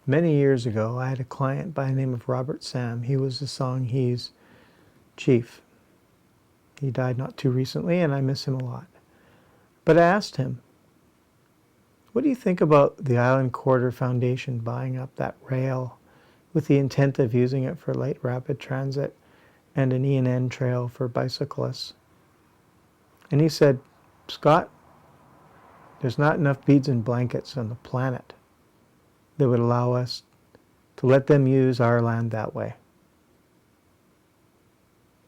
Many years ago, I had a client by the name of Robert Sam. He was the Songhees chief. He died not too recently, and I miss him a lot. But I asked him, what do you think about the Island Corridor Foundation buying up that rail with the intent of using it for light rapid transit and an eandn trail for bicyclists? And he said, Scott, there's not enough beads and blankets on the planet that would allow us to let them use our land that way.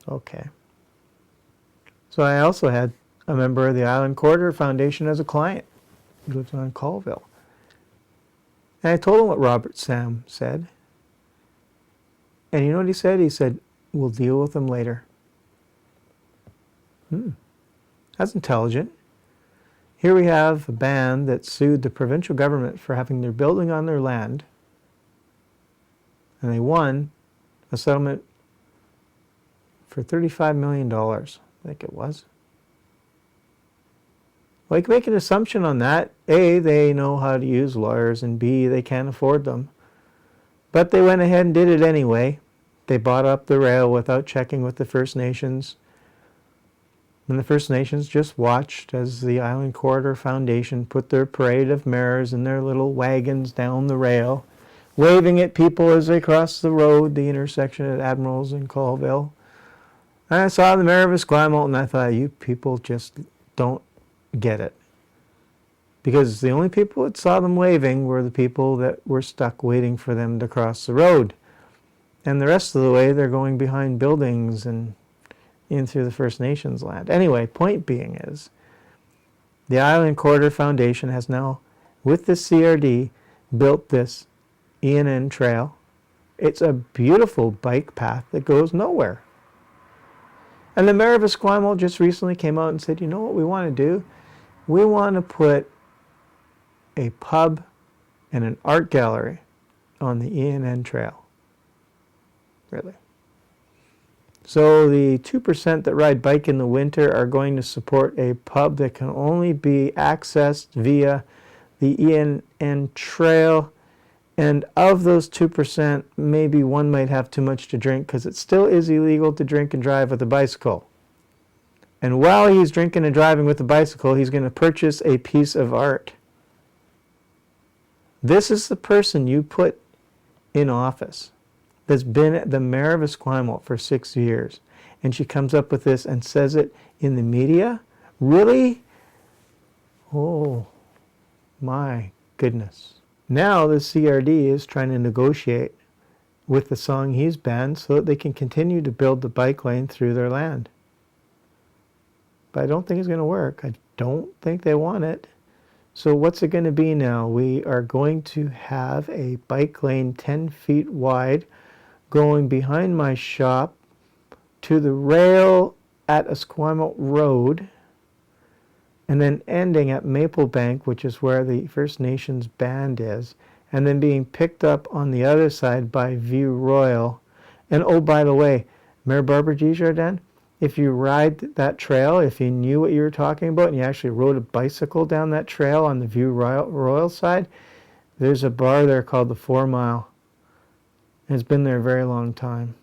Okay. So I also had a member of the Island Corridor Foundation as a client. He lives on Colville. And I told him what Robert Sam said. And you know what he said? He said, we'll deal with them later. That's intelligent. Here we have a band that sued the provincial government for having their building on their land. And they won a settlement for $35 million, I think it was. Well, you can make an assumption on that. A, they know how to use lawyers, and B, they can't afford them. But they went ahead and did it anyway. They bought up the rail without checking with the First Nations. And the First Nations just watched as the Island Corridor Foundation put their parade of mayors in their little wagons down the rail, waving at people as they crossed the road, the intersection at Admirals and Colville. And I saw the mayor of Esquimalt, and I thought, you people just don't get it. Because the only people that saw them waving were the people that were stuck waiting for them to cross the road. And the rest of the way, they're going behind buildings and in through the First Nations land. Anyway, point being is, the Island Corridor Foundation has now, with the CRD, built this eandn trail. It's a beautiful bike path that goes nowhere. And the mayor of Esquimalt just recently came out and said, you know what we want to do? We want to put a pub and an art gallery on the eandn trail. Really. So the 2% that ride bike in the winter are going to support a pub that can only be accessed via the eandn trail. And of those 2%, maybe one might have too much to drink, because it still is illegal to drink and drive with a bicycle. And while he's drinking and driving with the bicycle, he's going to purchase a piece of art. This is the person you put in office that's been the mayor of Esquimalt for 6 years. And she comes up with this and says it in the media? Really? Oh, my goodness. Now the CRD is trying to negotiate with the Songhees band so that they can continue to build the bike lane through their land. But I don't think it's going to work. I don't think they want it. So what's it going to be now? We are going to have a bike lane 10 feet wide going behind my shop to the rail at Esquimalt Road, and then ending at Maple Bank, which is where the First Nations band is, and then being picked up on the other side by View Royal. And oh, by the way, Mayor Barbara G. Jardin, if you ride that trail, if you knew what you were talking about and you actually rode a bicycle down that trail on the View Royal side, there's a bar there called the 4 Mile. It's been there a very long time.